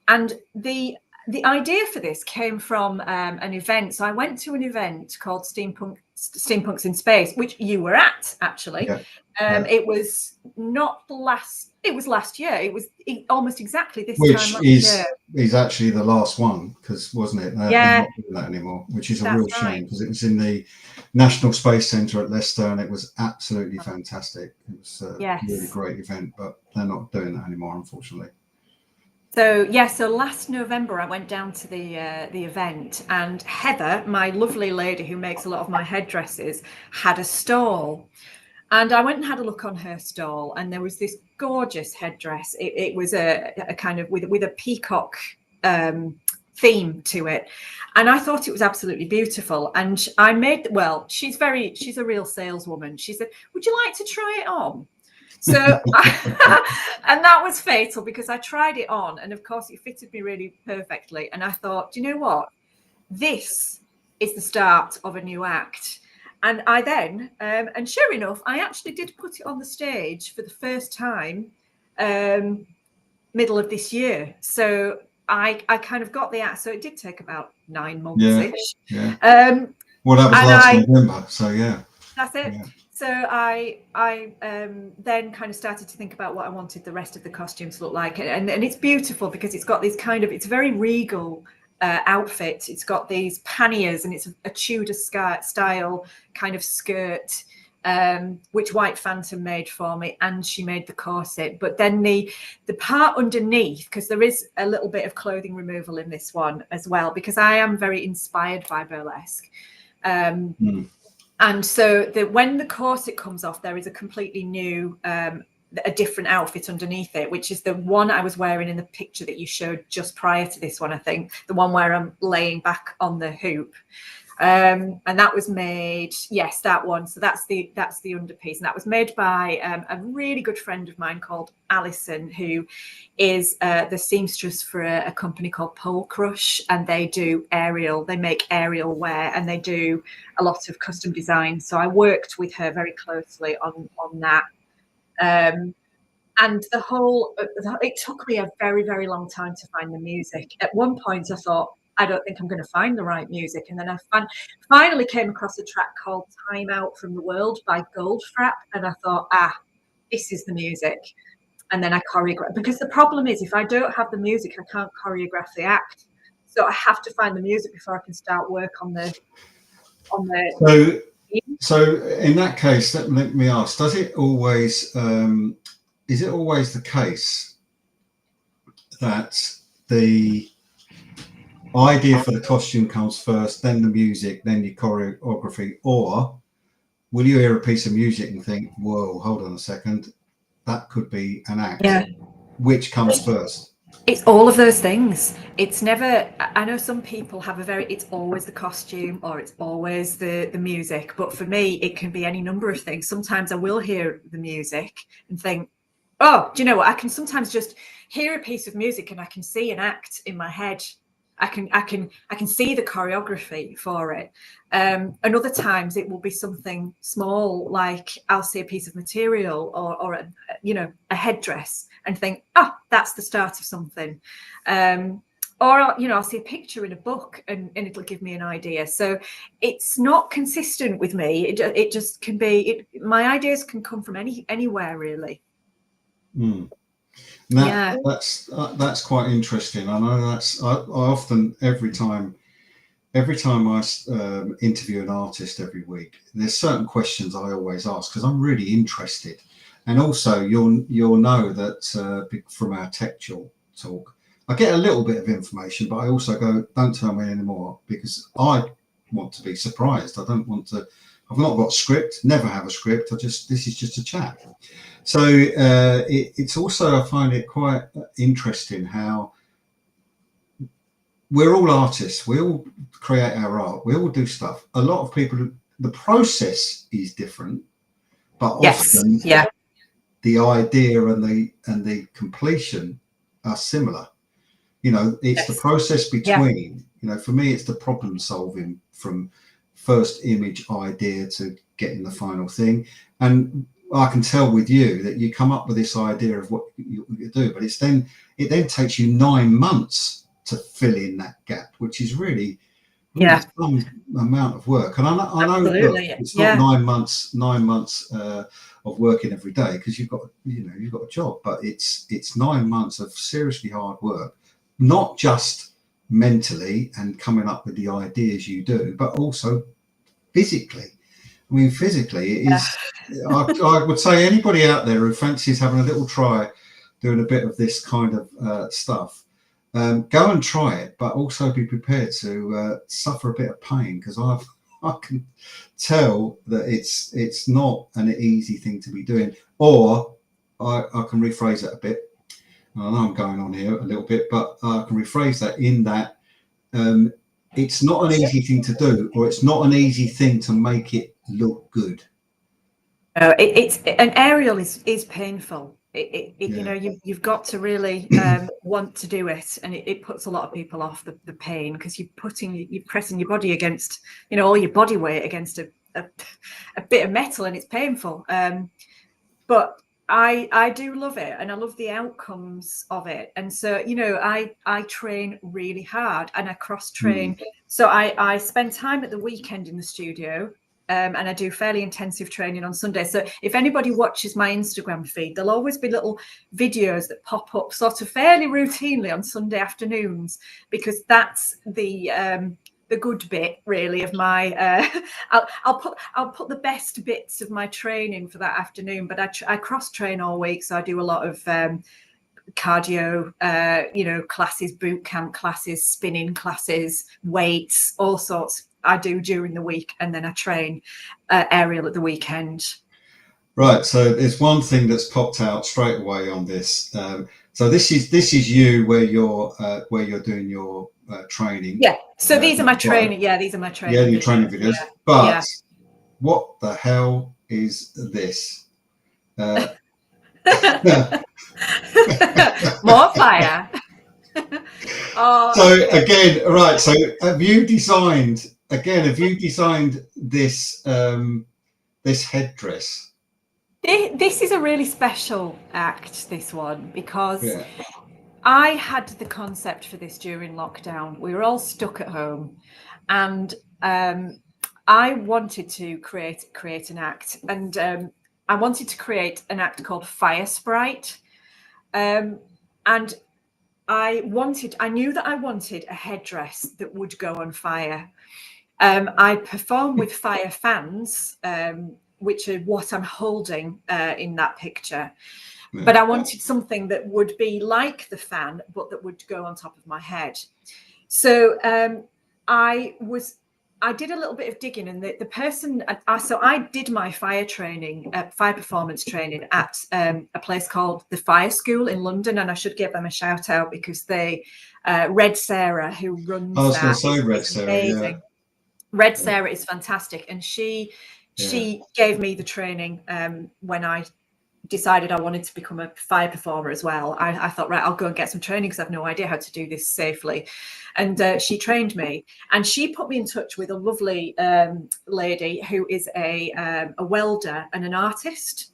And the idea for this came from an event. So I went to an event called Steampunks in Space, which you were at, actually. Yeah. It was last year. It was almost exactly this time last year. Which is actually the last one, because wasn't it? They're not doing that anymore, which is a real shame, because it was in the National Space Centre at Leicester, and it was absolutely fantastic. It was a really great event, but they're not doing that anymore, unfortunately. So last November I went down to the event, and Heather, my lovely lady who makes a lot of my headdresses, had a stall, and I went and had a look on her stall, and there was this gorgeous headdress. It was a kind of with a peacock theme to it, and I thought it was absolutely beautiful. And I made, well, she's a real saleswoman. She said, "Would you like to try it on?" So, and that was fatal, because I tried it on, and of course it fitted me really perfectly. And I thought, do you know what? This is the start of a new act. And I then, and sure enough, I actually did put it on the stage for the first time, middle of this year. So I kind of got the act. So it did take about 9 months-ish. Yeah. Well, that was last November. So yeah. That's it. Yeah. So I then kind of started to think about what I wanted the rest of the costume to look like, and it's beautiful because it's got this kind of, it's very regal outfit. It's got these panniers, and it's a Tudor style kind of skirt, which White Phantom made for me, and she made the corset. But then the part underneath, because there is a little bit of clothing removal in this one as well, because I am very inspired by burlesque. And so when the corset comes off, there is a completely new, a different outfit underneath it, which is the one I was wearing in the picture that you showed just prior to this one, I think, the one where I'm laying back on the hoop. And that was made, yes, that one. So that's the underpiece, and that was made by a really good friend of mine called Alison, who is the seamstress for a company called Pole Crush, and they make aerial wear, and they do a lot of custom design. So I worked with her very closely on that. And it took me a very, very long time to find the music. At one point I thought, I don't think I'm going to find the right music. And then I finally came across a track called Time Out from the World by Goldfrapp. And I thought, this is the music. And then I choreographed, because the problem is, if I don't have the music, I can't choreograph the act. So I have to find the music before I can start work on the. So in that case, let me ask: does it always? Is it always the case that the idea for the costume comes first, then the music, then your choreography, or will you hear a piece of music and think, "Whoa, hold on a second, that could be an act"? Yeah. Which comes first? It's all of those things. It's never, I know some people have it's always the costume or it's always the music. But for me, it can be any number of things. Sometimes I will hear the music and think, oh, do you know what? I can sometimes just hear a piece of music and I can see an act in my head. I can see the choreography for it. And other times it will be something small, like I'll see a piece of material or a headdress and think, oh, that's the start of something. Or I'll see a picture in a book and it'll give me an idea. So it's not consistent with me. It just can be. My ideas can come from anywhere really. That's quite interesting. I know I often every time I interview an artist every week, there's certain questions I always ask because I'm really interested. And also, you'll know that from our tech talk, I get a little bit of information, but I also go, don't tell me anymore because I want to be surprised. I don't want to. I've not got a script. Never have a script. This is just a chat. So it's also, I find it quite interesting how we're all artists. We all create our art. We all do stuff. A lot of people, the process is different, but often the idea and the completion are similar. It's the process between, for me, it's the problem solving from first image idea to getting the final thing. And I can tell with you that you come up with this idea of what you do, but it then takes you 9 months to fill in that gap, which is really some amount of work. And I know look, it's not 9 months of working every day because you've got a job, but it's 9 months of seriously hard work, not just mentally and coming up with the ideas you do, but also physically. I mean, physically, it is. I would say anybody out there who fancies having a little try doing a bit of this kind of stuff, go and try it, but also be prepared to suffer a bit of pain because I can tell that it's not an easy thing to be doing. Or I can rephrase it a bit. I know I'm going on here a little bit, but I can rephrase that in that it's not an easy thing to do, or it's not an easy thing to make it look good. It's an aerial is painful. You've got to really want to do it, and it puts a lot of people off the pain because you're pressing your body against all your body weight against a bit of metal, and it's painful. But I do love it, and I love the outcomes of it. And so I train really hard, and I cross train. So I spend time at the weekend in the studio. and I do fairly intensive training on Sunday. So if anybody watches my Instagram feed, there'll always be little videos that pop up sort of fairly routinely on Sunday afternoons, because that's the good bit really of my I'll put the best bits of my training for that afternoon, but I cross train all week, so I do a lot of cardio, classes, boot camp classes, spinning classes, weights, all sorts I do during the week, and then I train aerial at the weekend. Right, so there's one thing that's popped out straight away on this. So this is you where you're doing your training. Yeah. So these are my training. Yeah, these are my training. Yeah, your training videos. Yeah. But what the hell is this? More fire. So again, right. So have you designed this this headdress? This is a really special act, this one, because I had the concept for this during lockdown. We were all stuck at home, and I wanted to create an act, and I wanted to create an act called Fire Sprite, and I knew that I wanted a headdress that would go on fire. I perform with fire fans, which are what I'm holding in that picture. Yeah. But I wanted something that would be like the fan, but that would go on top of my head. So I did a little bit of digging, and the person, so I did my fire performance training at a place called the Fire School in London, and I should give them a shout out because Red Sarah, who runs that, I was going to say Red Sarah, amazing. Yeah. Red Sarah is fantastic, and she gave me the training when I decided I wanted to become a fire performer as well. I thought, right, I'll go and get some training because I have no idea how to do this safely. And she trained me, and she put me in touch with a lovely lady who is a welder and an artist,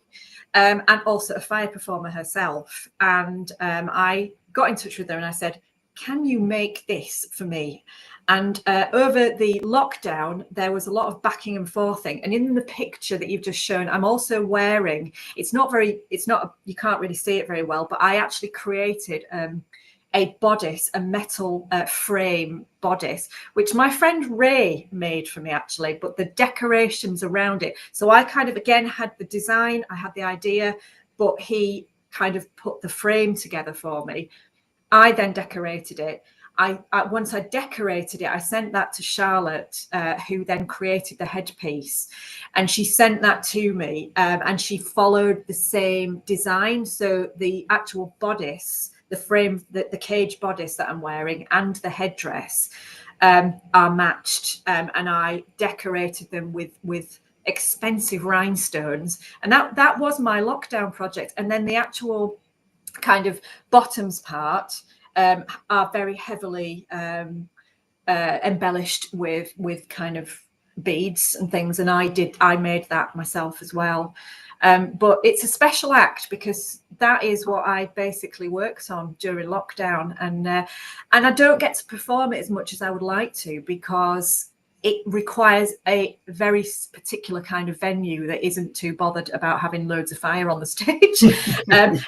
and also a fire performer herself. And I got in touch with her and I said, can you make this for me? And over the lockdown, there was a lot of backing and forthing. And in the picture that you've just shown, I'm also wearing, you can't really see it very well, but I actually created a bodice, a metal frame bodice, which my friend Ray made for me actually, but the decorations around it. So I kind of, again, had the design, I had the idea, but he kind of put the frame together for me. I then decorated it. Once I decorated it, I sent that to Scarlet, who then created the headpiece, and she sent that to me, and she followed the same design. So the actual bodice, the frame, the cage bodice that I'm wearing, and the headdress are matched, and I decorated them with expensive rhinestones, and that was my lockdown project. And then the actual kind of bottoms part are very heavily embellished with kind of beads and things, and I made that myself as well. But it's a special act because that is what I basically worked on during lockdown, and I don't get to perform it as much as I would like to because it requires a very particular kind of venue that isn't too bothered about having loads of fire on the stage. And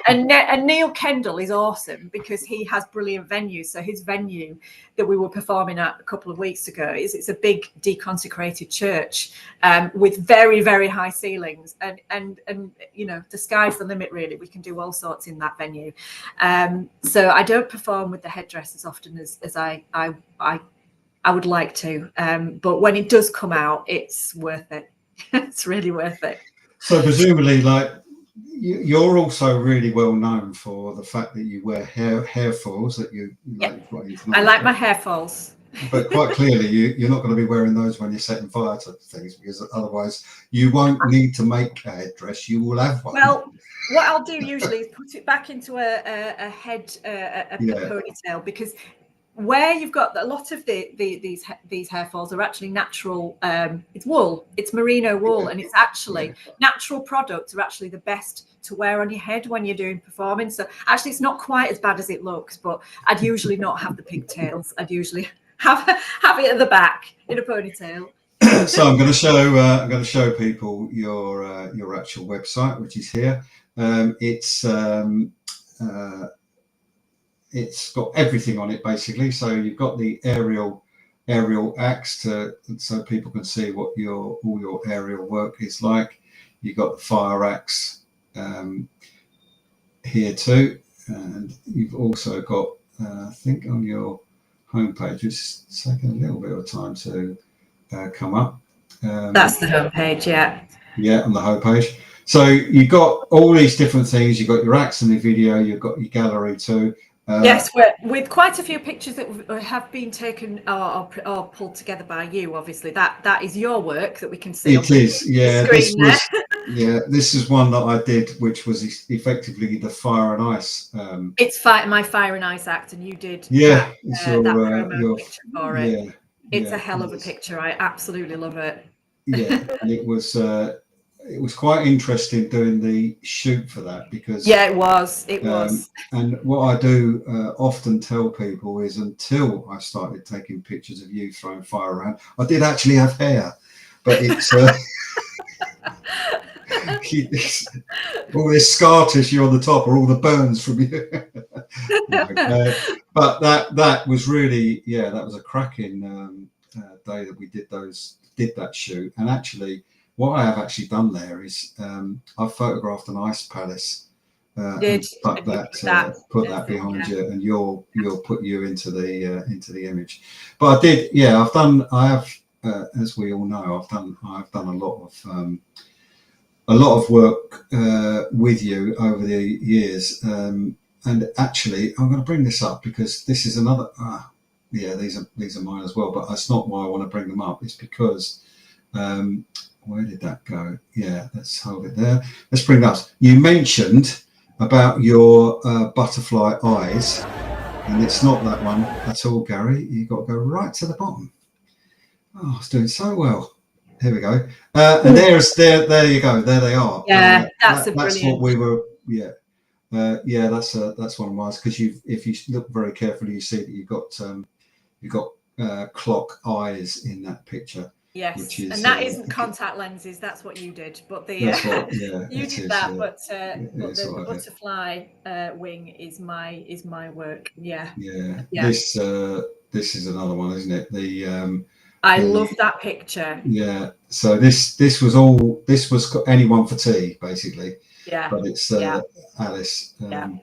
Neil Kendall is awesome because he has brilliant venues. So his venue that we were performing at a couple of weeks ago it's a big deconsecrated church with very, very high ceilings, and you know, the sky's the limit really. We can do all sorts in that venue. So I don't perform with the headdress as often as I would like to, but when it does come out, it's worth it. It's really worth it. So presumably, like, you're also really well known for the fact that you wear hair foils that you like. Yep. I like my hair foils. But quite clearly, you're not going to be wearing those when you're setting fire to things, because otherwise you won't need to make a headdress. You will have one. Well, what I'll do usually is put it back into a head, a ponytail, because where you've got a lot of these hair foils are actually natural. It's wool, it's merino wool, and it's actually natural products are actually the best to wear on your head when you're doing performing. So actually, it's not quite as bad as it looks. But I'd usually not have the pigtails. I'd usually have it at the back in a ponytail. So I'm going to show people your actual website, which is here. It's got everything on it basically. So you've got the aerial acts so people can see what all your aerial work is like. You've got the fire acts here too, and you've also got I think on your homepage, it's taken a little bit of time to come up. That's the homepage, yeah. Yeah, on the homepage. So you've got all these different things. You've got your acts and the video. You've got your gallery too. Yes, with quite a few pictures that have been taken or pulled together by you. Obviously, that is your work that we can see. It is, yeah. This was, yeah. This is one that I did, which was effectively the fire and ice. It's my fire and ice act, and you did. Yeah, that promo picture for it. Yeah, it's a hell of a picture. I absolutely love it. Yeah, and it was quite interesting doing the shoot for that because it was. And what I do often tell people is until I started taking pictures of you throwing fire around, I did actually have hair, but it's all this scar tissue on the top or all the burns from you. But that was really, that was a cracking day that we did that shoot. And actually what I have actually done there is I've photographed an ice palace, put that behind you, and you'll put you into the image. But I have as we all know, I've done a lot of work with you over the years, and actually I'm going to bring this up because this is another these are mine as well, but that's not why I want to bring them up. It's because where did that go? Yeah, let's hold it there. Let's bring that up. You mentioned about your butterfly eyes, and it's not that one at all, Gary. You've got to go right to the bottom. Oh, it's doing so well. Here we go. And there you go. There they are. Yeah, that's what we were. Yeah, that's one of mine. Because if you look very carefully, you see that you've got clock eyes in that picture. Yes, and that isn't contact lenses. That's what you did. But you did that. But the butterfly wing is my work. Yeah. This is another one, isn't it? I love that picture. Yeah. So this was anyone for tea, basically. Yeah. But it's Alice. But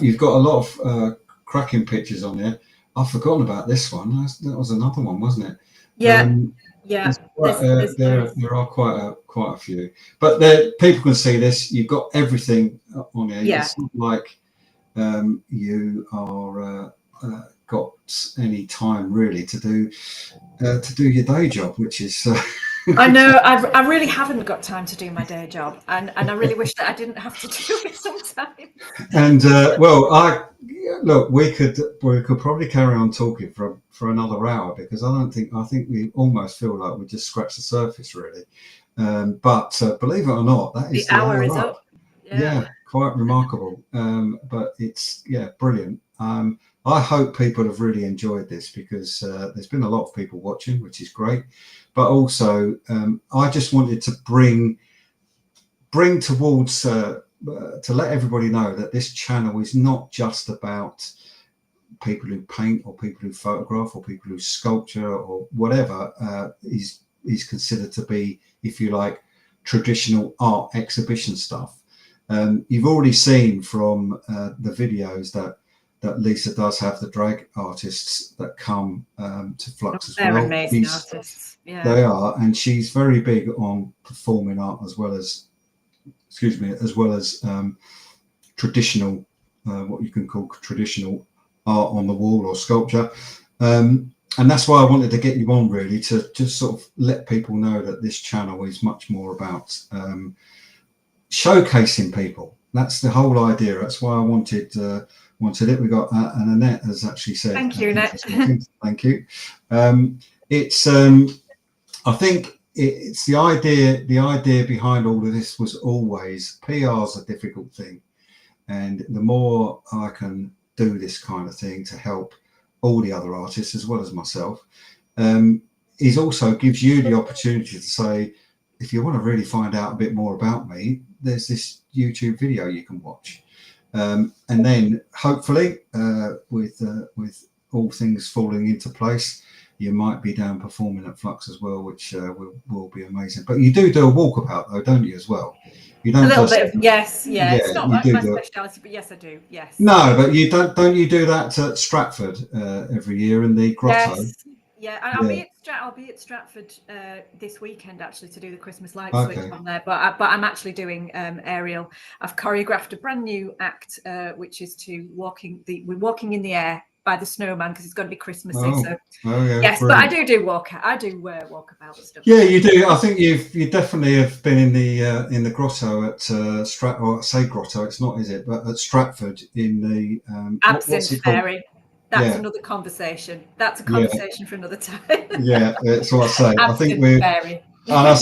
you've got a lot of cracking pictures on there. I've forgotten about this one. That was another one, wasn't it? Yeah. There are quite a few, but people can see this. You've got everything on here. Yeah. It's not like you are got any time really to do your day job, which is. I know. I really haven't got time to do my day job, and I really wish that I didn't have to do it sometimes. And we could probably carry on talking for another hour because I think we almost feel like we just scratched the surface really. But believe it or not, that is the hour is up. Yeah, quite remarkable. But it's brilliant. I hope people have really enjoyed this because there's been a lot of people watching, which is great. But also, I just wanted to bring towards to let everybody know that this channel is not just about people who paint or people who photograph or people who sculpture or whatever is considered to be, if you like, traditional art exhibition stuff. You've already seen from the videos that Lisa does have the drag artists that come to Flux as well. They're amazing artists. Yeah. They are, and she's very big on performing art as well as traditional, what you can call traditional art on the wall or sculpture. And that's why I wanted to get you on really, to just sort of let people know that this channel is much more about showcasing people. That's the whole idea. That's why I wanted it. We got and Annette has actually said. Thank you, Annette. Thank you. It's I think it's the idea. The idea behind all of this was always PR's a difficult thing, and the more I can do this kind of thing to help all the other artists as well as myself, it also gives you the opportunity to say, if you want to really find out a bit more about me, there's this YouTube video you can watch. And then hopefully with all things falling into place, you might be down performing at Flux as well, which will be amazing. But you do a walkabout though, don't you, as well? You don't a little just, bit of yes, yeah. It's not you do my do speciality, but yes, I do. Yes. No, but you don't you do that at Stratford every year in the grotto? Yes. Yeah, I'll be at Stratford this weekend actually to do the Christmas light switch on there. But I'm actually doing aerial. I've choreographed a brand new act, which is we're walking in the air by the snowman because it's going to be Christmassy. Yes, brilliant. But I do walkabout stuff. Yeah, you do. I think you definitely have been in the grotto at grotto. It's not, is it? But at Stratford in the Absinthe Fairy. That's another conversation. That's a conversation for another time. Yeah, that's what I say. I think and I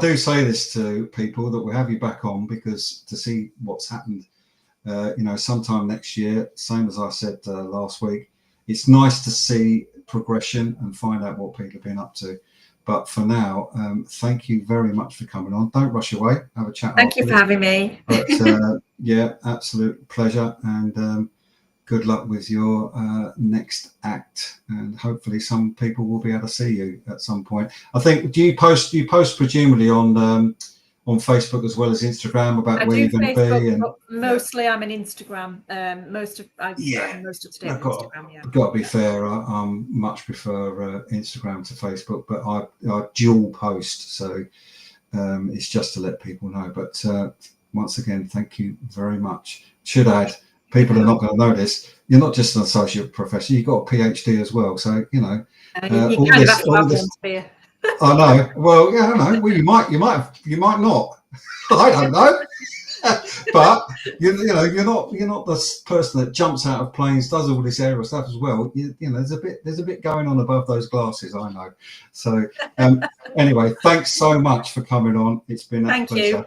do say this to people that we'll have you back on because to see what's happened, sometime next year, same as I said last week, it's nice to see progression and find out what people have been up to. But for now, thank you very much for coming on. Don't rush away. Have a chat. Thank you for having me. But absolute pleasure. And good luck with your next act, and hopefully some people will be able to see you at some point. I think you post presumably on Facebook as well as Instagram about where you're going to be. And mostly I'm in Instagram. Most of today on Instagram. Yeah, got to be fair. I much prefer Instagram to Facebook, but I dual post, so it's just to let people know. But once again, thank you very much. Should add, people are not going to know this. You're not just an associate professor; you've got a PhD as well. So you know, you kind of have to have one to be. I know. Well, yeah, I don't know. Well, you might not. I don't know. But you're not the person that jumps out of planes, does all this aerial stuff as well. There's a bit going on above those glasses. I know. So anyway, thanks so much for coming on. It's been a pleasure. You.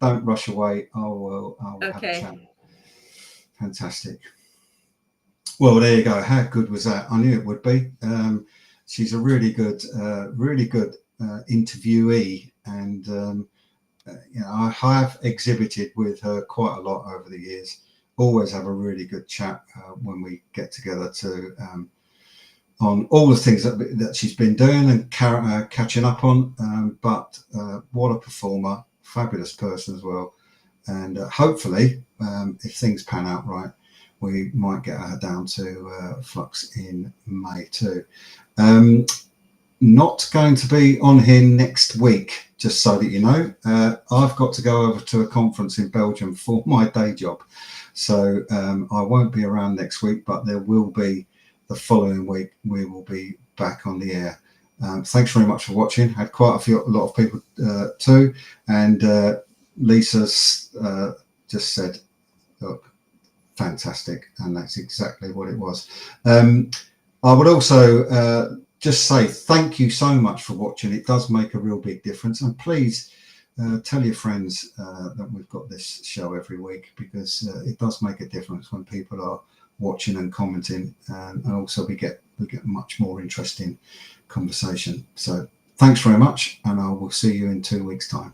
Don't rush away. I will have a chat. Fantastic. Well, there you go. How good was that? I knew it would be. She's a really good interviewee, and I have exhibited with her quite a lot over the years. Always have a really good chat when we get together on all the things that she's been doing and catching up on. But what a performer, fabulous person as well, and hopefully, if things pan out right, we might get her down to Flux in May too. Not going to be on here next week, just so that you know. I've got to go over to a conference in Belgium for my day job. So I won't be around next week, but there will be the following week. We will be back on the air. Thanks very much for watching. Had quite a lot of people too. And Lisa's just said, look, fantastic. And that's exactly what it was. I would also just say thank you so much for watching. It does make a real big difference. And please tell your friends that we've got this show every week, because it does make a difference when people are watching and commenting. And also we get much more interesting conversation. So thanks very much. And I will see you in 2 weeks' time.